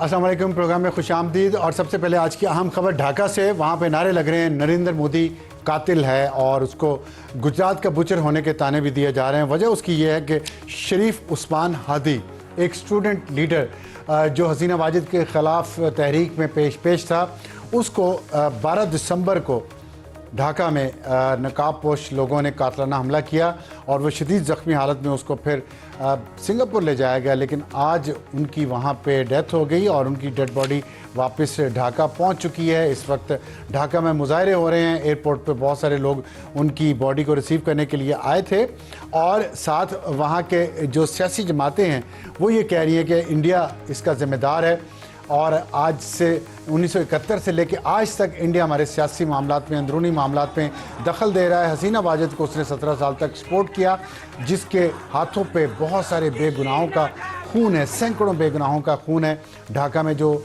السلام علیکم، پروگرام میں خوش آمدید۔ اور سب سے پہلے آج کی اہم خبر ڈھاکہ سے، وہاں پہ نعرے لگ رہے ہیں نریندر مودی قاتل ہے اور اس کو گجرات کا بچر ہونے کے طعنے بھی دیے جا رہے ہیں۔ وجہ اس کی یہ ہے کہ شریف عثمان ہادی، ایک اسٹوڈنٹ لیڈر جو حسینہ واجد کے خلاف تحریک میں پیش تھا، اس کو 12 دسمبر کو ڈھاکہ میں نقاب پوش لوگوں نے قاتلانہ حملہ کیا اور وہ شدید زخمی حالت میں اس کو پھر سنگاپور لے جایا گیا، لیکن آج ان کی وہاں پہ ڈیتھ ہو گئی اور ان کی ڈیڈ باڈی واپس ڈھاکہ پہنچ چکی ہے۔ اس وقت ڈھاکہ میں مظاہرے ہو رہے ہیں، ایئرپورٹ پہ بہت سارے لوگ ان کی باڈی کو ریسیو کرنے کے لیے آئے تھے، اور ساتھ وہاں کے جو سیاسی جماعتیں ہیں وہ یہ کہہ رہی ہیں کہ انڈیا اس کا ذمہ دار ہے، اور آج سے 1971 سے لے کے آج تک انڈیا ہمارے سیاسی معاملات میں، اندرونی معاملات میں دخل دے رہا ہے۔ حسینہ واجد کو اس نے 17 سال تک سپورٹ کیا، جس کے ہاتھوں پہ بہت سارے بے گناہوں کا خون ہے، سینکڑوں بے گناہوں کا خون ہے۔ ڈھاکہ میں جو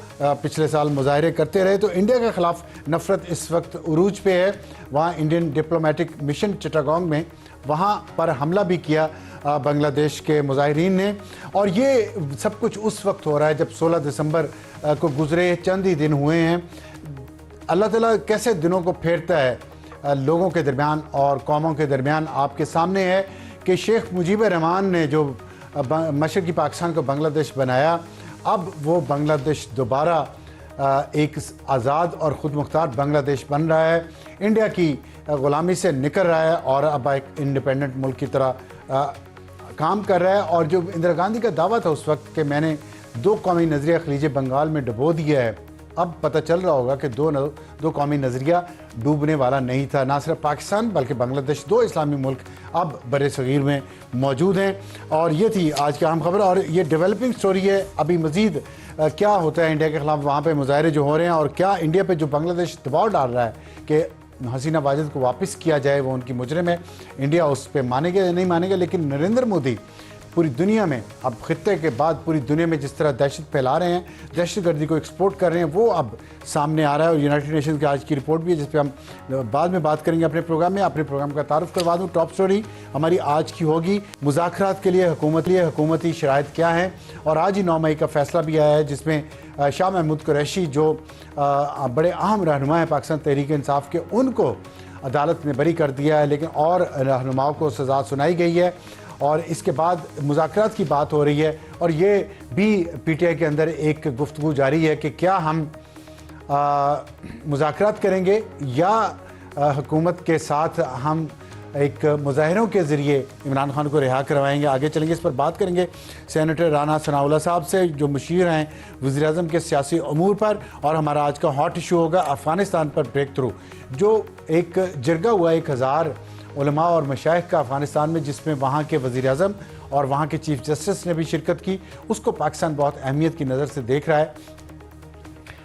پچھلے سال مظاہرے کرتے رہے، تو انڈیا کے خلاف نفرت اس وقت عروج پہ ہے۔ وہاں انڈین ڈپلومیٹک مشن چٹاگانگ میں وہاں پر حملہ بھی کیا بنگلہ دیش کے مظاہرین نے، اور یہ سب کچھ اس وقت ہو رہا ہے جب 16 دسمبر کو گزرے چند ہی دن ہوئے ہیں۔ اللہ تعالیٰ کیسے دنوں کو پھیرتا ہے لوگوں کے درمیان اور قوموں کے درمیان، آپ کے سامنے ہے کہ شیخ مجیب الرحمان نے جو مشرقی پاکستان کو بنگلہ دیش بنایا، اب وہ بنگلہ دیش دوبارہ ایک آزاد اور خود مختار بنگلہ دیش بن رہا ہے، انڈیا کی غلامی سے نکل رہا ہے اور اب ایک انڈیپینڈنٹ ملک کی طرح کام کر رہا ہے۔ اور جو اندرا گاندھی کا دعویٰ تھا اس وقت کہ میں نے 2 قومی نظریہ خلیج بنگال میں ڈبو دیا ہے، اب پتہ چل رہا ہوگا کہ دو قومی نظریہ ڈوبنے والا نہیں تھا۔ نہ صرف پاکستان بلکہ بنگلہ دیش 2 اسلامی ملک اب بر صغیر میں موجود ہیں۔ اور یہ تھی آج کی اہم خبر، اور یہ ڈیولپنگ سٹوری ہے۔ ابھی مزید کیا ہوتا ہے انڈیا کے خلاف، وہاں پہ مظاہرے جو ہو رہے ہیں، اور کیا انڈیا پہ جو بنگلہ دیش دباؤ ڈال رہا ہے کہ حسینہ واجد کو واپس کیا جائے، وہ ان کی مجرم ہے، انڈیا اس پہ مانے گا یا نہیں مانے گا۔ لیکن نریندر مودی پوری دنیا میں، اب خطے کے بعد پوری دنیا میں جس طرح دہشت پھیلا رہے ہیں، دہشت گردی کو ایکسپورٹ کر رہے ہیں، وہ اب سامنے آ رہا ہے۔ اور یونائٹڈ نیشن کی آج کی رپورٹ بھی ہے جس پہ ہم بعد میں بات کریں گے اپنے پروگرام میں۔ اپنے پروگرام کا تعارف کروا دوں، ٹاپ سٹوری ہماری آج کی ہوگی مذاکرات کے لیے حکومتی شرائط کیا ہیں، اور آج ہی 9 مئی کا فیصلہ بھی آیا ہے جس میں شاہ محمود قریشی جو بڑے اہم رہنما ہیں پاکستان تحریک انصاف کے، ان کو عدالت نے بری کر دیا ہے، لیکن اور رہنماؤں کو سزا سنائی گئی ہے۔ اور اس کے بعد مذاکرات کی بات ہو رہی ہے، اور یہ بھی پی ٹی آئی کے اندر ایک گفتگو جاری ہے کہ کیا ہم مذاکرات کریں گے یا حکومت کے ساتھ ہم ایک مظاہروں کے ذریعے عمران خان کو رہا کروائیں گے۔ آگے چلیں گے، اس پر بات کریں گے سینیٹر رانا ثناءاللہ صاحب سے جو مشیر ہیں وزیر اعظم کے سیاسی امور پر، اور ہمارا آج کا ہاٹ ایشو ہوگا افغانستان پر بریک تھرو، جو ایک جرگہ ہوا 1000 علماء اور مشائخ کا افغانستان میں، جس میں وہاں کے وزیر اعظم اور وہاں کے چیف جسٹس نے بھی شرکت کی، اس کو پاکستان بہت اہمیت کی نظر سے دیکھ رہا ہے۔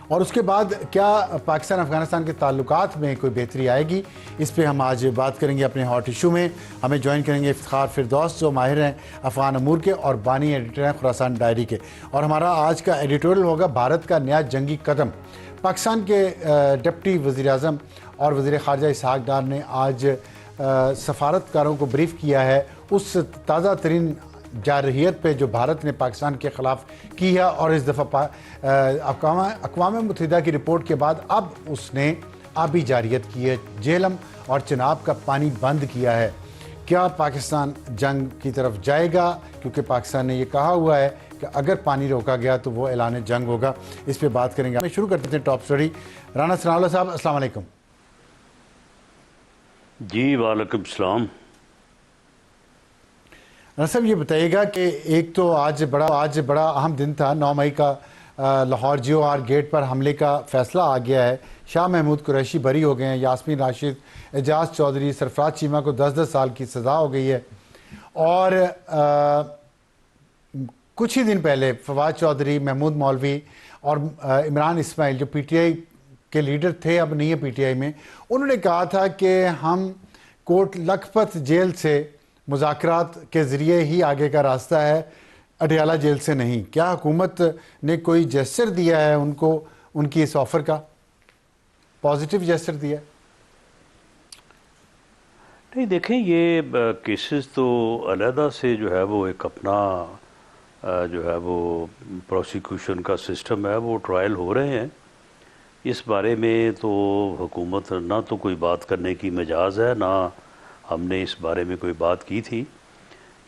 اور اس کے بعد کیا پاکستان افغانستان کے تعلقات میں کوئی بہتری آئے گی، اس پہ ہم آج بات کریں گے اپنے ہاٹ ایشو میں۔ ہمیں جوائن کریں گے افتخار فردوس جو ماہر ہیں افغان امور کے اور بانی ایڈیٹر ہیں خراسان ڈائری کے، اور ہمارا آج کا ایڈیٹوریل ہوگا بھارت کا نیا جنگی قدم۔ پاکستان کے ڈپٹی وزیر اعظم اور وزیر خارجہ اسحاق ڈار نے آج سفارتکاروں کو بریف کیا ہے اس تازہ ترین جارحیت پہ جو بھارت نے پاکستان کے خلاف کی ہے، اور اس دفعہ اقوام متحدہ کی رپورٹ کے بعد اب اس نے آبی جارحیت کی ہے، جہلم اور چناب کا پانی بند کیا ہے۔ کیا پاکستان جنگ کی طرف جائے گا؟ کیونکہ پاکستان نے یہ کہا ہوا ہے کہ اگر پانی روکا گیا تو وہ اعلان جنگ ہوگا۔ اس پہ بات کریں گے۔ میں شروع کرتے ہیں ٹاپ سٹوری۔ رانا ثناءاللہ صاحب السلام علیکم۔ جی وعلیکم السلام۔ رانا صاحب یہ بتائیے گا کہ ایک تو آج بڑا اہم دن تھا، 9 مئی کا لاہور جیو آر گیٹ پر حملے کا فیصلہ آ گیا ہے، شاہ محمود قریشی بری ہو گئے ہیں، یاسمین راشد، اعجاز چودھری، سرفراز چیمہ کو 10 سال کی سزا ہو گئی ہے، اور کچھ ہی دن پہلے فواد چودھری، محمود مولوی اور عمران اسماعیل جو پی ٹی آئی کے لیڈر تھے، اب نہیں ہے پی ٹی آئی میں، انہوں نے کہا تھا کہ ہم کوٹ لکھپت جیل سے مذاکرات کے ذریعے ہی آگے کا راستہ ہے، اڈیالہ جیل سے نہیں۔ کیا حکومت نے کوئی جیسچر دیا ہے ان کو، ان کی اس آفر کا پازیٹیو جیسچر دیا ہے؟ نہیں دیکھیں، یہ کیسز تو علیحدہ سے جو ہے وہ ایک اپنا جو ہے وہ پروسیکیوشن کا سسٹم ہے وہ ٹرائل ہو رہے ہیں. اس بارے میں تو حکومت نہ تو کوئی بات کرنے کی مجاز ہے، نہ ہم نے اس بارے میں کوئی بات کی تھی.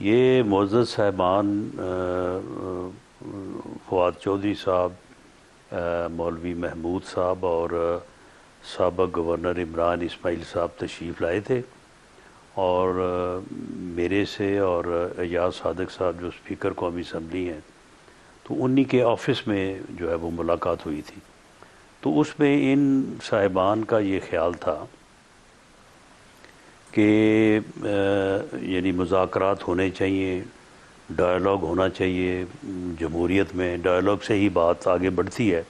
یہ معزز صاحبان فواد چودھری صاحب، مولوی محمود صاحب اور سابق گورنر عمران اسماعیل صاحب تشریف لائے تھے، اور میرے سے اور ایاز صادق صاحب جو اسپیکر قومی اسمبلی ہیں، تو انہی کے آفس میں جو ہے وہ ملاقات ہوئی تھی. تو اس میں ان صاحبان کا یہ خیال تھا کہ یعنی مذاکرات ہونے چاہیے، ڈائلاگ ہونا چاہیے. جمہوریت میں ڈائلاگ سے ہی بات آگے بڑھتی ہے،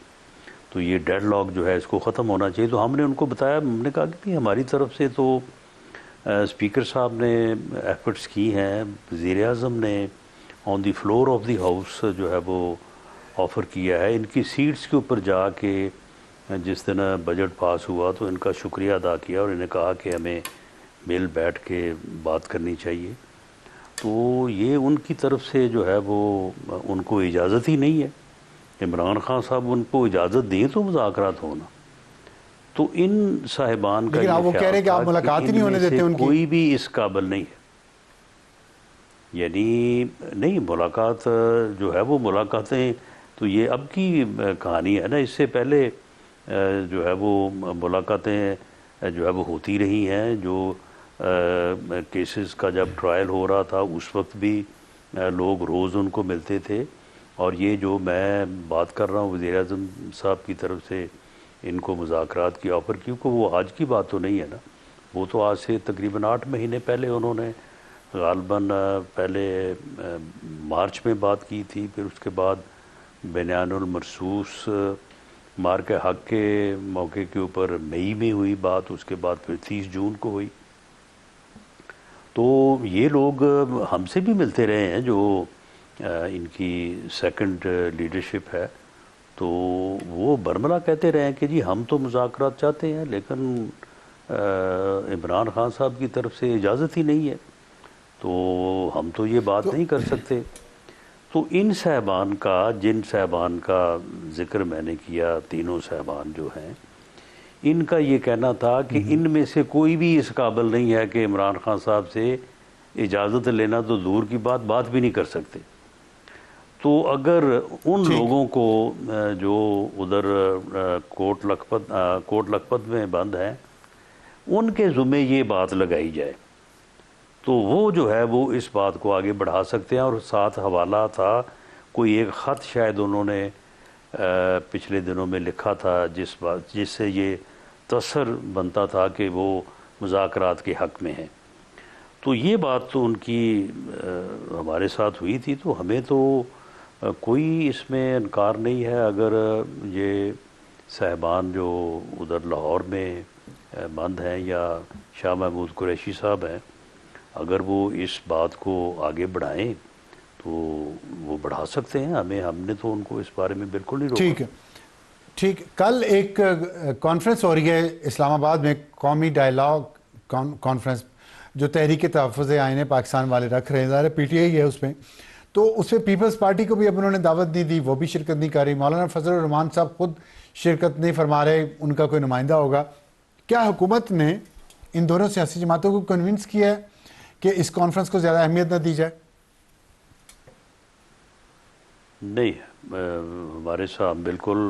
تو یہ ڈیڈ لاک جو ہے اس کو ختم ہونا چاہیے. تو ہم نے ان کو بتایا، ہم نے کہا کہ ہماری طرف سے تو اسپیکر صاحب نے ایفرٹس کی ہیں، وزیر اعظم نے آن دی فلور آف دی ہاؤس جو ہے وہ آفر کیا ہے. ان کی سیٹس کے اوپر جا کے جس دن بجٹ پاس ہوا تو ان کا شکریہ ادا کیا اور انہیں کہا کہ ہمیں مل بیٹھ کے بات کرنی چاہیے. تو یہ ان کی طرف سے جو ہے وہ ان کو اجازت ہی نہیں ہے. عمران خان صاحب ان کو اجازت دیں تو مذاکرات ہونا. تو ان صاحبان کا لیکن آپ یہ وہ کہہ رہے ہیں کہ آپ خیال تھا ملاقات ہی کہ نہیں ان ہونے میں دیتے سے ان کی. کوئی بھی اس قابل نہیں ہے. یعنی نہیں، ملاقات جو ہے وہ ملاقاتیں تو یہ اب کی کہانی ہے نا. اس سے پہلے جو ہے وہ ملاقاتیں جو ہے وہ ہوتی رہی ہیں. جو کیسز کا جب ٹرائل ہو رہا تھا اس وقت بھی لوگ روز ان کو ملتے تھے. اور یہ جو میں بات کر رہا ہوں وزیر اعظم صاحب کی طرف سے ان کو مذاکرات کی آفر، کیونکہ وہ آج کی بات تو نہیں ہے نا. وہ تو آج سے تقریباً 8 مہینے پہلے انہوں نے غالباً پہلے مارچ میں بات کی تھی، پھر اس کے بعد بنیان المرصوص مارکہ حق کے موقع کے اوپر مئی میں ہوئی بات، اس کے بعد پھر 30 جون کو ہوئی. تو یہ لوگ ہم سے بھی ملتے رہے ہیں جو ان کی سیکنڈ لیڈرشپ ہے. تو وہ برملا کہتے رہے ہیں کہ جی ہم تو مذاکرات چاہتے ہیں، لیکن عمران خان صاحب کی طرف سے اجازت ہی نہیں ہے، تو ہم تو یہ بات نہیں کر سکتے. تو ان صاحبان کا، جن صاحبان کا ذکر میں نے کیا، تینوں صاحبان جو ہیں، ان کا یہ کہنا تھا کہ ان میں سے کوئی بھی اس قابل نہیں ہے کہ عمران خان صاحب سے اجازت لینا تو دور کی بات بھی نہیں کر سکتے. تو اگر ان لوگوں کو جو ادھر کوٹ لکھپت میں بند ہیں، ان کے ذمے یہ بات لگائی جائے تو وہ جو ہے وہ اس بات کو آگے بڑھا سکتے ہیں. اور ساتھ حوالہ تھا کوئی ایک خط شاید انہوں نے پچھلے دنوں میں لکھا تھا جس سے یہ تصر بنتا تھا کہ وہ مذاکرات کے حق میں ہیں. تو یہ بات تو ان کی ہمارے ساتھ ہوئی تھی. تو ہمیں تو کوئی اس میں انکار نہیں ہے. اگر یہ صاحبان جو ادھر لاہور میں بند ہیں یا شاہ محمود قریشی صاحب ہیں، اگر وہ اس بات کو آگے بڑھائیں تو وہ بڑھا سکتے ہیں. ہم نے تو ان کو اس بارے میں بالکل نہیں روکا. ٹھیک ہے، ٹھیک. کل ایک کانفرنس ہو رہی ہے اسلام آباد میں، قومی ڈائلاگ کانفرنس، جو تحریک تحفظ آئین پاکستان والے رکھ رہے ہیں. ظاہر پی ٹی آئی ہے اس میں، تو اس میں پیپلز پارٹی کو بھی اب انہوں نے دعوت نہیں دی، وہ بھی شرکت نہیں کر رہی. مولانا فضل الرحمان صاحب خود شرکت نہیں فرما رہے، ان کا کوئی نمائندہ ہوگا. کیا حکومت نے ان دونوں سیاسی جماعتوں کو کنونس کیا ہے کہ اس کانفرنس کو زیادہ اہمیت نہ دی جائے؟ نہیں، ہمارے ساتھ بالکل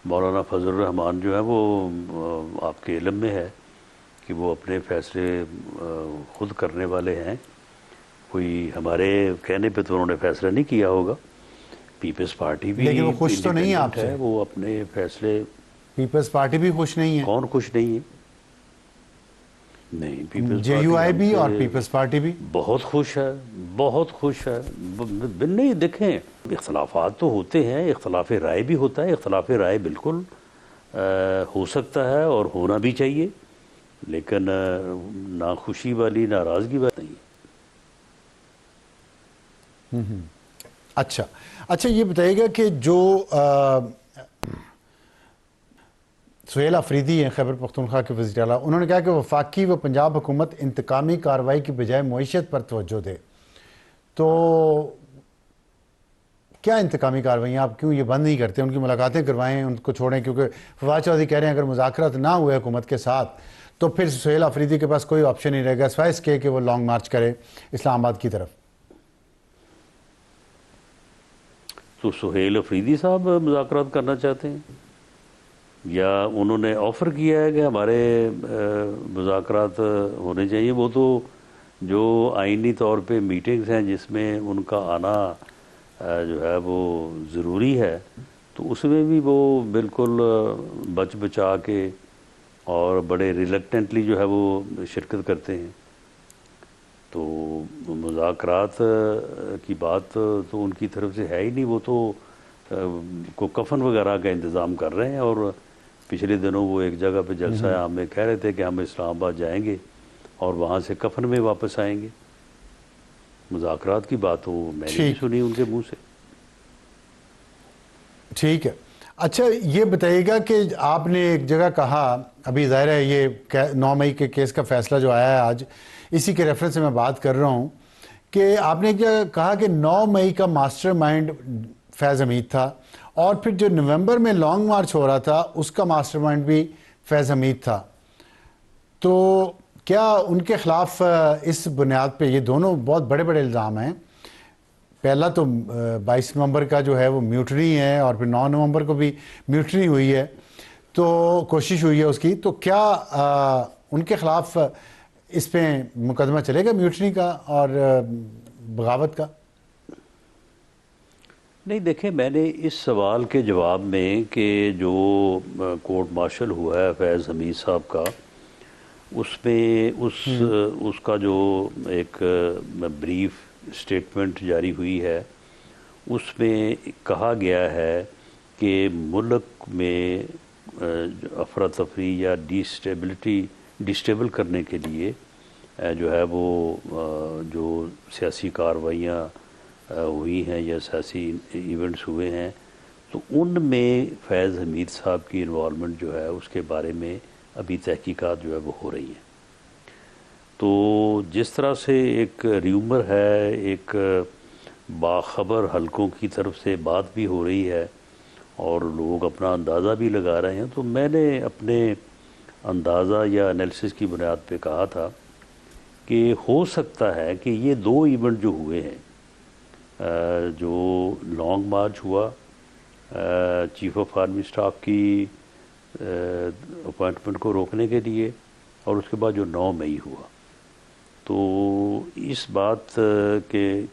مولانا فضل الرحمان جو ہے وہ آپ کے علم میں ہے کہ وہ اپنے فیصلے خود کرنے والے ہیں. کوئی ہمارے کہنے پہ تو انہوں نے فیصلہ نہیں کیا ہوگا. پیپلز پارٹی بھی لیکن وہ خوش تو نہیں ہے آپ انڈیپینڈنٹ سے؟ ہے، وہ اپنے فیصلے. پیپلز پارٹی بھی خوش نہیں ہے؟ کون خوش نہیں ہے؟ نہیں، پیپلز جے یو پارٹی آئی ہم بھی اور سے پیپلز پارٹی بھی بہت خوش ہے، بہت خوش ہے. نہیں دیکھیں، اختلافات تو ہوتے ہیں، اختلاف رائے بھی ہوتا ہے. اختلاف رائے بالکل ہو سکتا ہے اور ہونا بھی چاہیے، لیکن نہ خوشی والی ناراضگی والی نہیں. اچھا یہ بتائیے گا کہ جو سہیل آفریدی ہیں خیبر پختونخوا کے وزیر اعلیٰ، انہوں نے کہا کہ وفاقی و پنجاب حکومت انتقامی کارروائی کی بجائے معیشت پر توجہ دے. تو کیا انتقامی کارروائیاں آپ کیوں یہ بند نہیں کرتے، ان کی ملاقاتیں کروائیں، ان کو چھوڑیں؟ کیونکہ فواد چودھری کہہ رہے ہیں اگر مذاکرات نہ ہوئے حکومت کے ساتھ تو پھر سہیل آفریدی کے پاس کوئی آپشن نہیں رہے گا سوائے اس کے کہ وہ لانگ مارچ کرے اسلام آباد کی طرف۔ تو سہیل آفریدی صاحب مذاکرات کرنا چاہتے ہیں یا انہوں نے آفر کیا ہے کہ ہمارے مذاکرات ہونے چاہیے؟ وہ تو جو آئینی طور پہ میٹنگز ہیں جس میں ان کا آنا جو ہے وہ ضروری ہے، تو اس میں بھی وہ بالکل بچ بچا کے اور بڑے ریلیکٹنٹلی جو ہے وہ شرکت کرتے ہیں۔ تو مذاکرات کی بات تو ان کی طرف سے ہے ہی نہیں، وہ تو کو کفن وغیرہ کا انتظام کر رہے ہیں، اور پچھلے دنوں وہ ایک جگہ پہ جلسہ عام میں کہہ رہے تھے کہ ہم اسلام آباد جائیں گے اور وہاں سے کفن میں واپس آئیں گے۔ مذاکرات کی بات تو میں نے نہیں سنی ان کے منہ سے۔ ٹھیک ہے، اچھا یہ بتائیے گا کہ آپ نے ایک جگہ کہا، ابھی ظاہر ہے یہ 9 مئی کے کیس کا فیصلہ جو آیا ہے آج، اسی کے ریفرنس سے میں بات کر رہا ہوں، کہ آپ نے ایک جگہ کہا کہ 9 مئی کا ماسٹر مائنڈ فیض حمید تھا، اور پھر جو نومبر میں لانگ مارچ ہو رہا تھا اس کا ماسٹر مائنڈ بھی فیض حمید تھا۔ تو کیا ان کے خلاف اس بنیاد پہ، یہ دونوں بہت بڑے بڑے الزام ہیں، پہلا تو 22 نومبر کا جو ہے وہ میوٹنی ہے، اور پھر 9 نومبر کو بھی میوٹنی ہوئی ہے، تو کوشش ہوئی ہے اس کی، تو کیا ان کے خلاف اس پہ مقدمہ چلے گا میوٹنی کا اور بغاوت کا؟ نہیں دیکھیں، میں نے اس سوال کے جواب میں کہ جو کورٹ مارشل ہوا ہے فیض حمید صاحب کا، اس میں اس کا جو ایک بریف سٹیٹمنٹ جاری ہوئی ہے، اس میں کہا گیا ہے کہ ملک میں افراتفری یا ڈسٹیبل کرنے کے لیے جو ہے وہ جو سیاسی کارروائیاں ہوئی ہیں یا سیاسی ایونٹس ہوئے ہیں، تو ان میں فیض حمید صاحب کی انوالومنٹ جو ہے اس کے بارے میں ابھی تحقیقات جو ہے وہ ہو رہی ہیں۔ تو جس طرح سے ایک ریومر ہے، ایک باخبر حلقوں کی طرف سے بات بھی ہو رہی ہے اور لوگ اپنا اندازہ بھی لگا رہے ہیں، تو میں نے اپنے اندازہ یا انالیسس کی بنیاد پہ کہا تھا کہ ہو سکتا ہے کہ یہ 2 ایونٹ جو ہوئے ہیں، جو لانگ مارچ ہوا چیف آف آرمی اسٹاف کی اپوائنٹمنٹ کو روکنے کے لیے، اور اس کے بعد جو 9 مئی ہوا، تو اس بات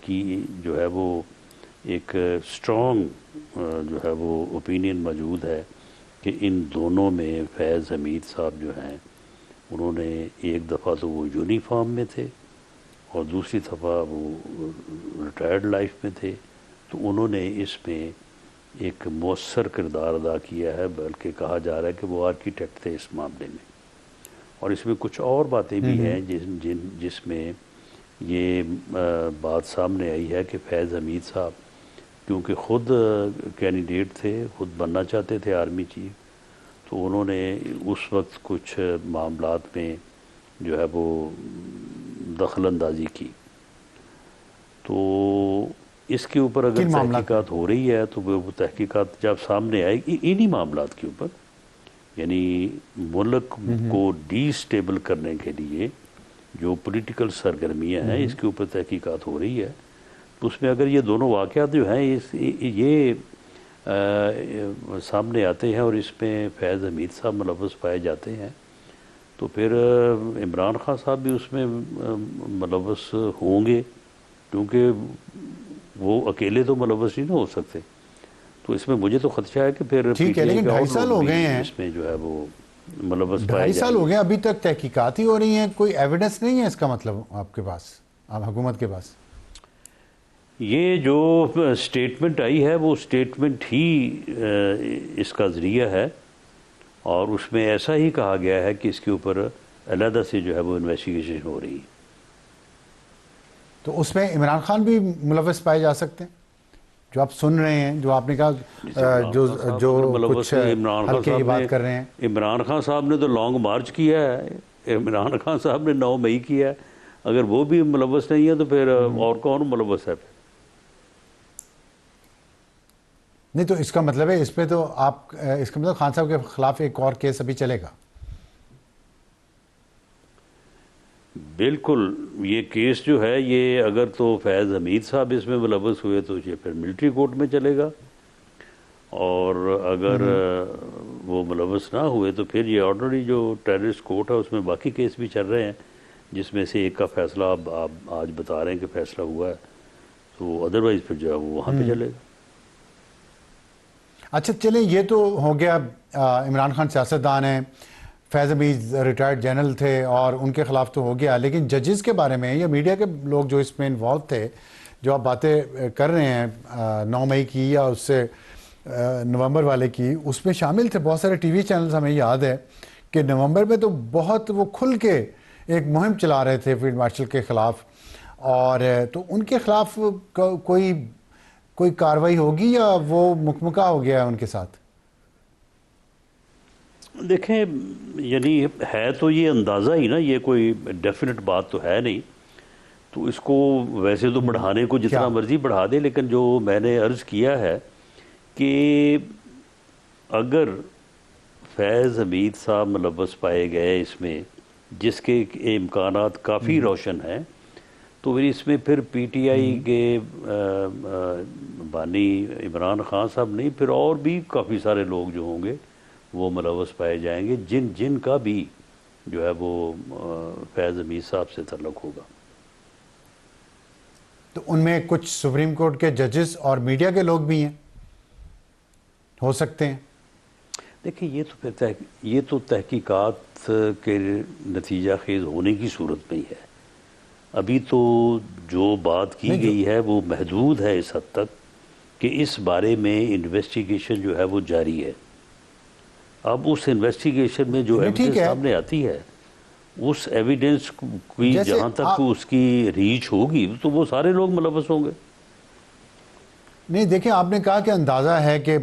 کی جو ہے وہ ایک اسٹرانگ جو ہے وہ اوپینین موجود ہے کہ ان دونوں میں فیض حمید صاحب جو ہیں انہوں نے ایک دفعہ تو وہ یونیفارم میں تھے اور دوسری دفعہ وہ ریٹائرڈ لائف میں تھے، تو انہوں نے اس میں ایک مؤثر کردار ادا کیا ہے، بلکہ کہا جا رہا ہے کہ وہ آرکیٹیکٹ تھے اس معاملے میں۔ اور اس میں کچھ اور باتیں بھی ہیں جس میں یہ بات سامنے آئی ہے کہ فیض حمید صاحب کیونکہ خود کینڈیڈیٹ تھے، خود بننا چاہتے تھے آرمی چیف، تو انہوں نے اس وقت کچھ معاملات میں جو ہے وہ دخل اندازی کی۔ تو اس کے اوپر اگر تحقیقات ہو رہی ہے تو وہ تحقیقات جب سامنے آئے گی انہی معاملات کے اوپر، یعنی ملک کو ڈی سٹیبل کرنے کے لیے جو پولیٹیکل سرگرمیاں ہیں اس کے اوپر تحقیقات ہو رہی ہے، تو اس میں اگر یہ دونوں واقعات جو ہیں یہ سامنے آتے ہیں اور اس میں فیض حمید صاحب ملوث پائے جاتے ہیں، تو پھر عمران خان صاحب بھی اس میں ملوث ہوں گے، کیونکہ وہ اکیلے تو ملوث نہیں ہو سکتے۔ تو اس میں مجھے تو خدشہ ہے کہ پھر ٹھیک ہے، لیکن 2.5 سال ہو گئے ہیں، اس میں جو ہے وہ ملوث پائے 2.5 سال ہو گئے، ابھی تک تحقیقات ہی ہو رہی ہیں، کوئی ایویڈنس نہیں ہے اس کا مطلب آپ کے پاس، آپ حکومت کے پاس؟ یہ جو سٹیٹمنٹ آئی ہے وہ سٹیٹمنٹ ہی اس کا ذریعہ ہے، اور اس میں ایسا ہی کہا گیا ہے کہ اس کے اوپر علیحدہ سے جو ہے وہ انویسٹیگیشن ہو رہی ہے۔ تو اس میں عمران خان بھی ملوث پائے جا سکتے ہیں جو آپ سن رہے ہیں، جو آپ نے کہا جو کچھ حلقے کی بات کر رہے ہیں؟ عمران خان صاحب نے تو لانگ مارچ کیا ہے، عمران خان صاحب نے 9 مئی کیا ہے، اگر وہ بھی ملوث نہیں ہے تو پھر اور کون ملوث ہے؟ نہیں تو اس کا مطلب ہے اس پہ تو آپ اس کا مطلب خان صاحب کے خلاف ایک اور کیس ابھی چلے گا؟ بالکل، یہ کیس جو ہے یہ اگر تو فیض حمید صاحب اس میں ملوث ہوئے تو یہ پھر ملٹری کورٹ میں چلے گا، اور اگر وہ ملوث نہ ہوئے تو پھر یہ آرڈنری جو ٹیررسٹ کورٹ ہے اس میں باقی کیس بھی چل رہے ہیں، جس میں سے ایک کا فیصلہ آپ آج بتا رہے ہیں کہ فیصلہ ہوا ہے، تو ادروائز پھر جو ہے وہ وہاں پہ چلے گا۔ اچھا چلیں، یہ تو ہو گیا عمران خان سیاستدان ہیں، فیض حمید ریٹائرڈ جنرل تھے اور ان کے خلاف تو ہو گیا، لیکن ججز کے بارے میں یا میڈیا کے لوگ جو اس میں انوالو تھے، جو آپ باتیں کر رہے ہیں 9 مئی کی یا اس سے نومبر والے کی، اس میں شامل تھے بہت سارے ٹی وی چینلز، ہمیں یاد ہے کہ نومبر میں تو بہت وہ کھل کے ایک مہم چلا رہے تھے فیلڈ مارشل کے خلاف، اور تو ان کے خلاف کوئی کاروائی ہوگی یا وہ مکمکہ ہو گیا ہے ان کے ساتھ؟ دیکھیں، یعنی ہے تو یہ اندازہ ہی نا، یہ کوئی ڈیفینٹ بات تو ہے نہیں، تو اس کو ویسے تو بڑھانے کو جتنا مرضی بڑھا دے، لیکن جو میں نے عرض کیا ہے کہ اگر فیض حمید صاحب ملوث پائے گئے اس میں، جس کے امکانات کافی روشن ہیں، تو پھر اس میں پھر پی ٹی آئی کے بانی عمران خان صاحب نہیں، پھر اور بھی کافی سارے لوگ جو ہوں گے وہ ملوث پائے جائیں گے، جن کا بھی جو ہے وہ فیض حمید صاحب سے تعلق ہوگا۔ تو ان میں کچھ سپریم کورٹ کے ججز اور میڈیا کے لوگ بھی ہیں، ہو سکتے ہیں؟ دیکھیں، یہ تو تحقیقات کے نتیجہ خیز ہونے کی صورت میں ہی ہے، ابھی تو جو بات کی گئی ہے وہ محدود ہے اس حد تک کہ اس بارے میں انویسٹیگیشن جو ہے وہ جاری ہے۔ اب اس انویسٹیگیشن میں جو ایویڈنس سامنے آتی ہے، اس ایویڈنس کی جہاں تک اس کی ریچ ہوگی تو وہ سارے لوگ ملوث ہوں گے۔ نہیں دیکھیں، آپ نے کہا کہ اندازہ ہے کہ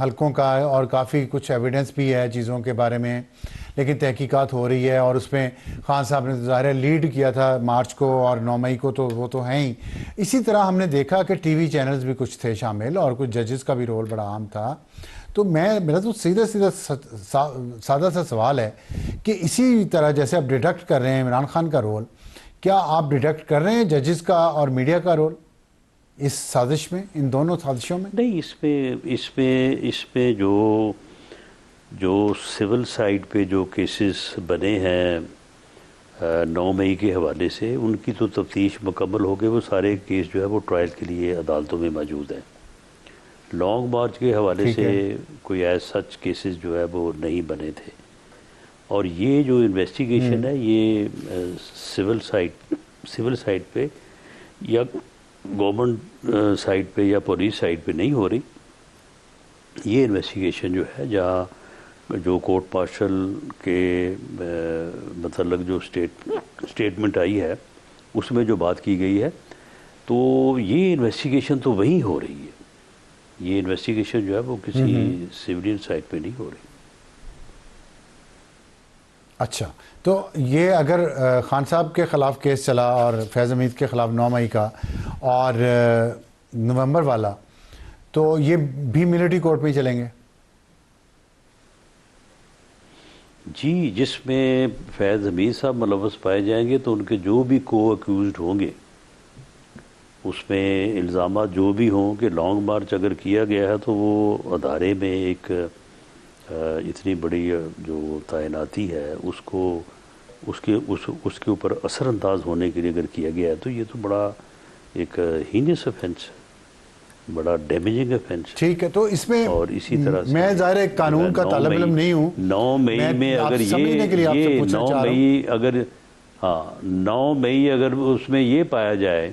حلقوں کا، اور کافی کچھ ایویڈنس بھی ہے چیزوں کے بارے میں، لیکن تحقیقات ہو رہی ہے، اور اس میں خان صاحب نے ظاہر لیڈ کیا تھا مارچ کو اور 9 مئی کو، تو وہ تو ہیں ہی۔ اسی طرح ہم نے دیکھا کہ ٹی وی چینلز بھی کچھ تھے شامل، اور کچھ ججز کا بھی رول بڑا اہم تھا۔ تو میرا تو سیدھا سادہ سا سوال ہے کہ اسی طرح جیسے آپ ڈیڈکٹ کر رہے ہیں عمران خان کا رول، کیا آپ ڈیڈکٹ کر رہے ہیں ججز کا اور میڈیا کا رول اس سازش میں، ان دونوں سازشوں میں؟ نہیں، اس میں جو سول سائڈ پہ جو کیسز بنے ہیں 9 مئی کے حوالے سے، ان کی تو تفتیش مکمل ہو گئی، وہ سارے کیس جو ہے وہ ٹرائل کے لیے عدالتوں میں موجود ہیں۔ لانگ مارچ کے حوالے سے کوئی ایز سچ کیسز جو ہے وہ نہیں بنے تھے، اور یہ جو انویسٹیگیشن ہے یہ سول سائڈ پہ یا گورنمنٹ سائڈ پہ یا پولیس سائڈ پہ نہیں ہو رہی، یہ انویسٹیگیشن جو ہے جہاں جو کورٹ مارشل کے متعلق جو اسٹیٹمنٹ آئی ہے اس میں جو بات کی گئی ہے، تو یہ انویسٹیگیشن تو وہیں ہو رہی ہے، یہ انویسٹیگیشن جو ہے وہ کسی سویلین سائٹ پہ نہیں ہو رہی۔ اچھا، تو یہ اگر خان صاحب کے خلاف کیس چلا اور فیض حمید کے خلاف 9 مئی کا اور نومبر والا، تو یہ بھی ملٹری کورٹ میں ہی چلیں گے؟ جی، جس میں فیض حمید صاحب ملوث پائے جائیں گے تو ان کے جو بھی کو ایکیوزڈ ہوں گے، اس میں الزامات جو بھی ہوں کہ لانگ مارچ اگر کیا گیا ہے تو وہ ادارے میں ایک اتنی بڑی جو تعیناتی ہے اس کے اوپر اثر انداز ہونے کے لیے اگر کیا گیا ہے تو یہ تو بڑا ایک ہینس افینس، بڑا ڈیمیجنگ افینس۔ ٹھیک ہے، تو اس میں اور اسی طرح سے میں ظاہر ایک قانون کا طالب علم نہیں ہوں، 9 مئی میں اگر سمجھنے کے لیے آپ سے پوچھنا چاہ رہا ہوں، 9 مئی اگر اس میں یہ پایا جائے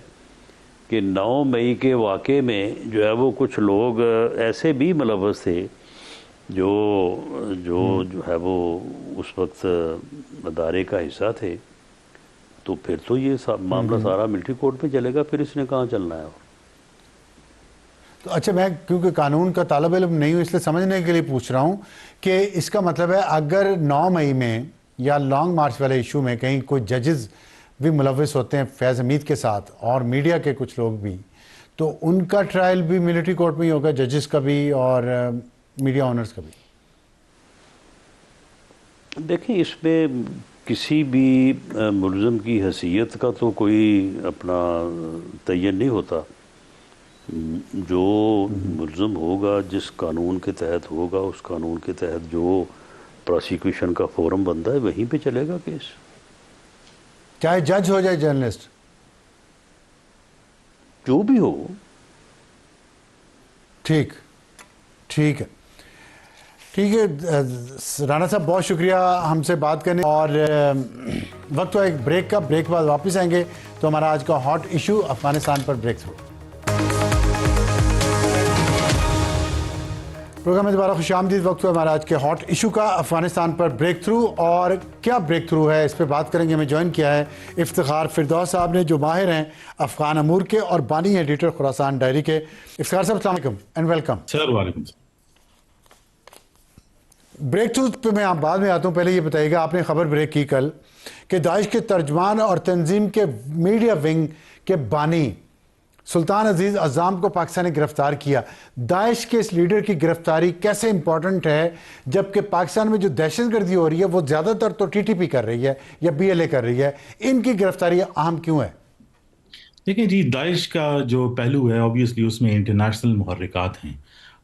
کہ 9 مئی کے واقعے میں جو ہے وہ کچھ لوگ ایسے بھی ملوث تھے جو ہے وہ اس وقت ادارے کا حصہ تھے، تو پھر تو یہ معاملہ سارا ملٹری کورٹ میں چلے گا، پھر اس نے کہاں چلنا ہے۔ تو اچھا، میں کیونکہ قانون کا طالب علم نہیں ہوں اس لیے سمجھنے کے لیے پوچھ رہا ہوں کہ اس کا مطلب ہے اگر 9 مئی میں یا لانگ مارچ والے ایشو میں کہیں کوئی ججز بھی ملوث ہوتے ہیں فیض حمید کے ساتھ اور میڈیا کے کچھ لوگ بھی، تو ان کا ٹرائل بھی ملٹری کورٹ میں ہی ہوگا, ججز کا بھی اور میڈیا آنرز کا بھی. دیکھیں اس میں کسی بھی ملزم کی حیثیت کا تو کوئی اپنا تعین نہیں ہوتا. جو ملزم ہوگا جس قانون کے تحت ہوگا, اس قانون کے تحت جو پراسیکیوشن کا فورم بنتا ہے وہیں پہ چلے گا کیس, چاہے جج ہو جائے جرنلسٹ, جو بھی ہو. ٹھیک ہے رانا صاحب, بہت شکریہ ہم سے بات کرنے. اور وقت ہوا ایک بریک کا, بریک بعد واپس آئیں گے تو ہمارا آج کا ہاٹ ایشو افغانستان پر بریک تھرو. پروگرام میں دوبارہ خوش آمدید. وقت ہوا ہمارا آج کے ہاٹ ایشو کا, افغانستان پر بریک تھرو. اور کیا بریک تھرو ہے اس پہ بات کریں گے. ہمیں جوائن کیا ہے افتخار فردوس صاحب نے, جو ماہر ہیں افغان امور کے اور بانی ایڈیٹر خراسان ڈائری کے. افتخار صاحب السلام علیکم اینڈ ویلکم. سر وعلیکم. بریک تھرو پہ میں بعد میں آتا ہوں, پہلے یہ بتائیے گا, آپ نے خبر بریک کی کل کہ داعش کے ترجمان اور تنظیم کے میڈیا ونگ کے بانی سلطان عزیز عزام کو پاکستان نے گرفتار کیا. داعش کے اس لیڈر کی گرفتاری کیسے امپورٹنٹ ہے جبکہ پاکستان میں جو دہشت گردی ہو رہی ہے وہ زیادہ تر تو ٹی ٹی پی کر رہی ہے یا بی ایل اے کر رہی ہے, ان کی گرفتاری اہم کیوں ہے؟ دیکھیں جی, داعش کا جو پہلو ہے آبویسلی اس میں انٹرنیشنل محرکات ہیں,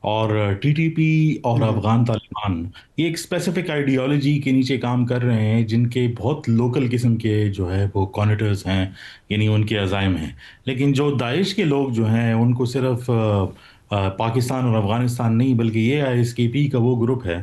اور ٹی ٹی پی اور افغان طالبان یہ ایک اسپیسیفک آئیڈیالوجی کے نیچے کام کر رہے ہیں جن کے بہت لوکل قسم کے جو ہے وہ کانیٹرز ہیں, یعنی ان کے عزائم ہیں. لیکن جو داعش کے لوگ جو ہیں ان کو صرف پاکستان اور افغانستان نہیں بلکہ یہ آئی ایس کے پی کا وہ گروپ ہے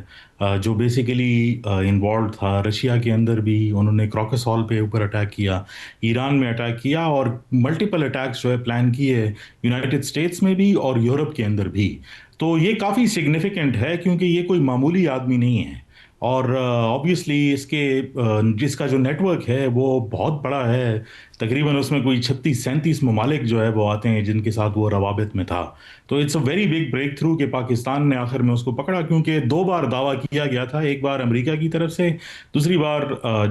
جو بیسیکلی انوالوڈ تھا. رشیا کے اندر بھی انہوں نے کراکس ہال پہ اوپر اٹیک کیا, ایران میں اٹیک کیا, اور ملٹیپل اٹیکس جو ہے پلان کیے یونائٹڈ اسٹیٹس میں بھی اور یورپ کے اندر بھی. تو یہ کافی سگنیفیکنٹ ہے کیونکہ یہ کوئی معمولی آدمی نہیں ہے, اور آبویسلی اس کا جو نیٹ ورک ہے وہ بہت بڑا ہے. تقریباً اس میں کوئی 36-37 ممالک جو ہے وہ آتے ہیں جن کے ساتھ وہ روابط میں تھا. تو it's a very big breakthrough کہ پاکستان نے آخر میں اس کو پکڑا, کیونکہ 2 بار دعویٰ کیا گیا تھا, ایک بار امریکہ کی طرف سے, دوسری بار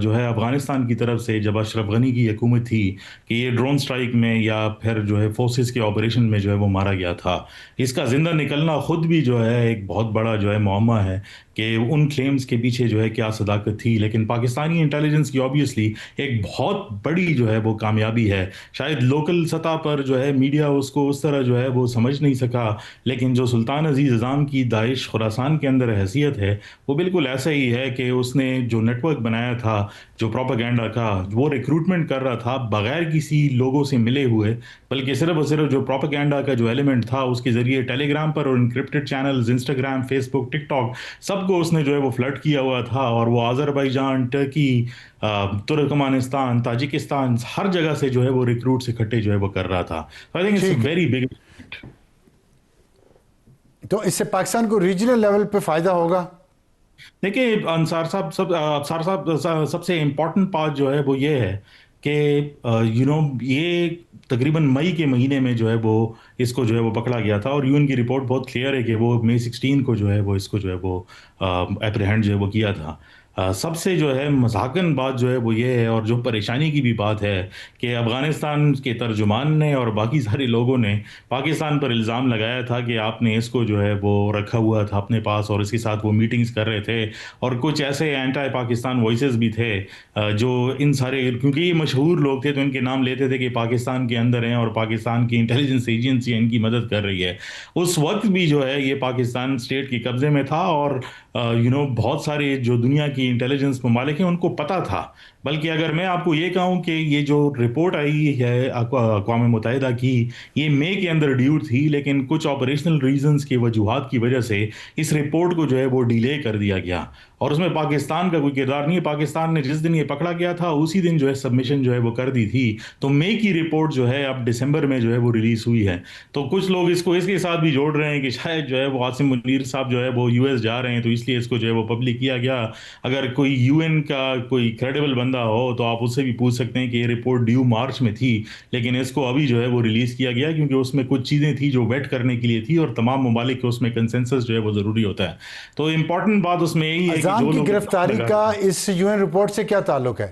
جو ہے افغانستان کی طرف سے جب اشرف غنی کی حکومت تھی کہ یہ ڈرون سٹرائک میں یا پھر جو ہے فورسز کے آپریشن میں جو ہے وہ مارا گیا تھا. اس کا زندہ نکلنا خود بھی جو ہے ایک بہت بڑا جو ہے معمہ ہے کہ ان کلیمز کے پیچھے جو ہے کیا صداقت تھی. لیکن پاکستانی انٹیلیجنس کی آبویسلی ایک بہت بڑی جو ہے وہ کامیابی ہے. شاید لوکل سطح پر جو ہے میڈیا اس کو اس طرح جو ہے وہ سمجھ نہیں سکا, لیکن جو سلطان عزیز عزام کی داعش خراسان کے اندر حیثیت ہے وہ بالکل ایسا ہی ہے کہ اس نے جو نیٹ ورک بنایا تھا, جو پروپیگنڈا کا وہ ریکروٹمنٹ کر رہا تھا بغیر کسی لوگوں سے ملے ہوئے, بلکہ صرف اور صرف جو پروپیگنڈا کا جو ایلیمنٹ تھا اس کے ذریعے ٹیلی گرام پر اور انکرپٹڈ چینلز, انسٹاگرام, فیس بک, ٹک ٹاک, سب کو اس نے جو ہے وہ فلڈ کیا ہوا تھا. اور وہ آذربائیجان, ٹرکی, ترکمانستان, تاجکستان, ہر جگہ سے جو ہے وہ ریکروٹس اکٹھے جو ہے وہ کر رہا تھا. I think it's very big. تو اس سے پاکستان کو ریجنل لیول پہ فائدہ ہوگا؟ دیکھیں انصار صاحب سب سے امپورٹنٹ بات جو ہے وہ یہ ہے کہ یہ تقریباً مئی کے مہینے میں جو ہے وہ اس کو جو ہے وہ پکڑا گیا تھا, اور UN کی رپورٹ بہت کلیئر ہے کہ وہ مئی 16 کو جو ہے وہ اس کو جو ہے وہ اپریہینڈ جو ہے وہ کیا تھا. سب سے جو ہے مضحکن بات جو ہے وہ یہ ہے, اور جو پریشانی کی بھی بات ہے, کہ افغانستان کے ترجمان نے اور باقی سارے لوگوں نے پاکستان پر الزام لگایا تھا کہ آپ نے اس کو جو ہے وہ رکھا ہوا تھا اپنے پاس اور اس کے ساتھ وہ میٹنگز کر رہے تھے, اور کچھ ایسے اینٹی پاکستان وائسز بھی تھے جو ان سارے, کیونکہ یہ مشہور لوگ تھے تو ان کے نام لیتے تھے کہ پاکستان کے اندر ہیں اور پاکستان کی انٹیلیجنس ایجنسی ان کی مدد کر رہی ہے. اس وقت بھی جو ہے یہ پاکستان اسٹیٹ کے قبضے میں تھا, اور بہت سارے جو دنیا کی انٹیلیجنس ممالک ہیں ان کو پتہ تھا. بلکہ اگر میں آپ کو یہ کہوں کہ یہ جو رپورٹ آئی ہے اقوام متحدہ کی, یہ مئی کے اندر ڈیو تھی, لیکن کچھ آپریشنل ریزنز کی وجوہات کی وجہ سے اس رپورٹ کو جو ہے وہ ڈیلے کر دیا گیا, اور اس میں پاکستان کا کوئی کردار نہیں ہے. پاکستان نے جس دن یہ پکڑا گیا تھا اسی دن جو ہے سبمیشن جو ہے وہ کر دی تھی, تو مئی کی رپورٹ جو ہے اب دسمبر میں جو ہے وہ ریلیز ہوئی ہے. تو کچھ لوگ اس کو اس کے ساتھ بھی جوڑ رہے ہیں کہ شاید جو ہے وہ عاصم منیر صاحب جو ہے وہ US جا رہے ہیں تو اس لیے اس کو جو ہے وہ پبلک کیا گیا. اگر کوئی UN کا کوئی کریڈیبل بندہ ہو تو آپ اس سے بھی پوچھ سکتے ہیں کہ یہ رپورٹ ڈیو مارچ میں تھی, لیکن اس کو ابھی جو ہے وہ ریلیز کیا گیا کیونکہ اس میں کچھ چیزیں تھی جو ویٹ کرنے کے لیے تھی, اور تمام ممالک کے اس میں کنسنسس جو ہے وہ ضروری ہوتا ہے. تو امپورٹنٹ بات اس میں یہی ہے کہ عزام کی گرفتاری کا اس UN رپورٹ سے کیا تعلق ہے؟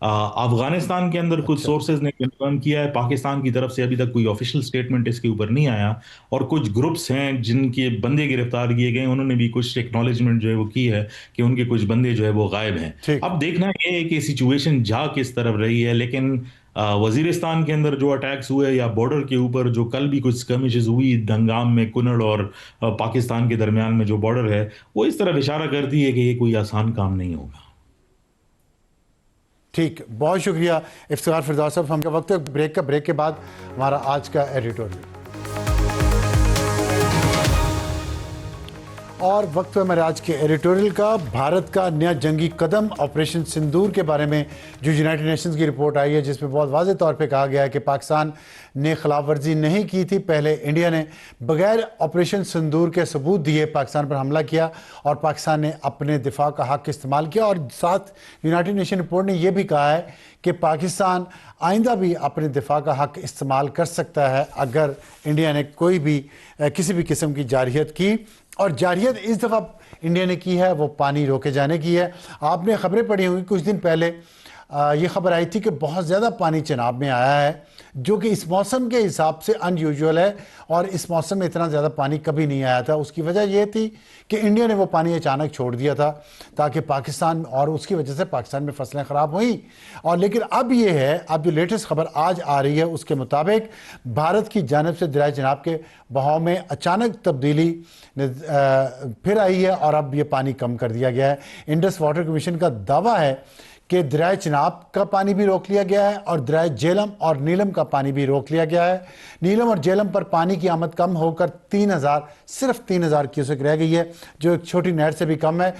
افغانستان کے اندر کچھ سورسز نے کنفرم کیا ہے، پاکستان کی طرف سے ابھی تک کوئی آفیشیل سٹیٹمنٹ اس کے اوپر نہیں آیا، اور کچھ گروپس ہیں جن کے بندے گرفتار کیے گئے، انہوں نے بھی کچھ ایکنالجمنٹ جو ہے وہ کی ہے کہ ان کے کچھ بندے جو ہے وہ غائب ہیں۔ ٹھیک۔ اب دیکھنا یہ ہے کہ سچویشن جا کس طرف رہی ہے، لیکن وزیرستان کے اندر جو اٹیکس ہوئے یا بارڈر کے اوپر جو کل بھی کچھ اسکرمشز ہوئی دنگام میں کنڑ اور پاکستان کے درمیان میں جو بارڈر ہے، وہ اس طرف اشارہ کرتی ہے کہ یہ کوئی آسان کام نہیں ہوگا۔ ٹھیک، بہت شکریہ افتخار فردوس صاحب۔ ہم کا وقت ہے بریک کا، بریک کے بعد ہمارا آج کا ایڈیٹوریل، اور وقت ہے ہمارے آج کے ایڈیٹوریل کا۔ بھارت کا نیا جنگی قدم آپریشن سندور کے بارے میں جو یونائٹڈ نیشنز کی رپورٹ آئی ہے، جس میں بہت واضح طور پہ کہا گیا ہے کہ پاکستان نے خلاف ورزی نہیں کی تھی، پہلے انڈیا نے بغیر آپریشن سندور کے ثبوت دیے پاکستان پر حملہ کیا اور پاکستان نے اپنے دفاع کا حق استعمال کیا، اور ساتھ یونائٹڈ نیشن رپورٹ نے یہ بھی کہا ہے کہ پاکستان آئندہ بھی اپنے دفاع کا حق استعمال کر سکتا ہے اگر انڈیا نے کوئی بھی کسی بھی قسم کی جارحیت کی، اور جارحیت اس دفعہ انڈیا نے کی ہے وہ پانی روکے جانے کی ہے۔ آپ نے خبریں پڑھی ہوں گی، کچھ دن پہلے یہ خبر آئی تھی کہ بہت زیادہ پانی چناب میں آیا ہے، جو کہ اس موسم کے حساب سے ان یوزول ہے، اور اس موسم میں اتنا زیادہ پانی کبھی نہیں آیا تھا۔ اس کی وجہ یہ تھی کہ انڈیا نے وہ پانی اچانک چھوڑ دیا تھا تاکہ پاکستان، اور اس کی وجہ سے پاکستان میں فصلیں خراب ہوئیں، اور لیکن اب یہ ہے، اب جو لیٹسٹ خبر آج آ رہی ہے اس کے مطابق بھارت کی جانب سے دریائے چناب کے بہاؤ میں اچانک تبدیلی پھر آئی ہے، اور اب یہ پانی کم کر دیا گیا ہے۔ انڈس واٹر کمیشن کا دعویٰ ہے کہ دریائے چناب کا پانی بھی روک لیا گیا ہے اور دریائے جیلم اور نیلم کا پانی بھی روک لیا گیا ہے۔ نیلم اور جیلم پر پانی کی آمد کم ہو کر صرف 3000 کیوسک رہ گئی ہے، جو ایک چھوٹی نہر سے بھی کم ہے،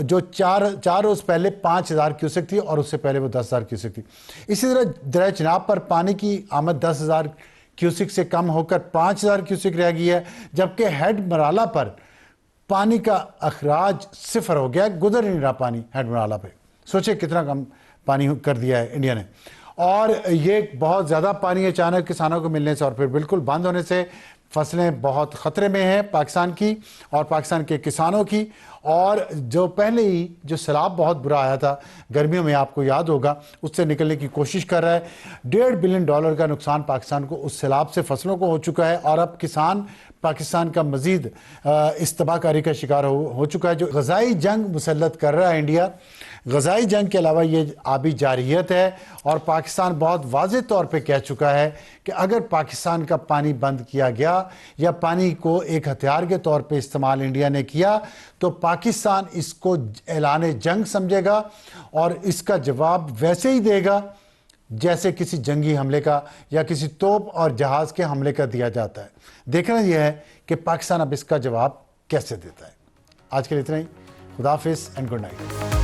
جو چار روز پہلے 5000 کیوسک تھی، اور اس سے پہلے وہ 10000 کیوسک تھی۔ اسی طرح دریائے چناب پر پانی کی آمد 10000 کیوسک سے کم ہو کر 5000 کیوسک رہ گئی ہے، جبکہ ہیڈ مرالہ پر پانی کا اخراج صفر ہو گیا ہے، گزر نہیں رہا پانی ہیڈ مرالہ پہ۔ سوچے کتنا کم پانی کر دیا ہے انڈیا نے، اور یہ بہت زیادہ پانی اچانک کسانوں کو ملنے سے اور پھر بالکل بند ہونے سے فصلیں بہت خطرے میں ہیں پاکستان کی اور پاکستان کے کسانوں کی، اور جو پہلے ہی جو سیلاب بہت برا آیا تھا گرمیوں میں، آپ کو یاد ہوگا، اس سے نکلنے کی کوشش کر رہا ہے۔ $1.5 بلین کا نقصان پاکستان کو اس سیلاب سے فصلوں کو ہو چکا ہے، اور اب کسان پاکستان کا مزید اس تباہ کاری کا شکار ہو چکا ہے۔ جو غذائی جنگ مسلط کر رہا ہے انڈیا، غذائی جنگ کے علاوہ یہ آبی جارحیت ہے، اور پاکستان بہت واضح طور پہ کہہ چکا ہے کہ اگر پاکستان کا پانی بند کیا گیا یا پانی کو ایک ہتھیار کے طور پہ استعمال انڈیا نے کیا تو پاکستان اس کو اعلان جنگ سمجھے گا، اور اس کا جواب ویسے ہی دے گا جیسے کسی جنگی حملے کا یا کسی توپ اور جہاز کے حملے کا دیا جاتا ہے۔ دیکھنا یہ ہے کہ پاکستان اب اس کا جواب کیسے دیتا ہے۔ آج کے لیے اتنا ہی، خدا حافظ اینڈ گڈ نائٹ۔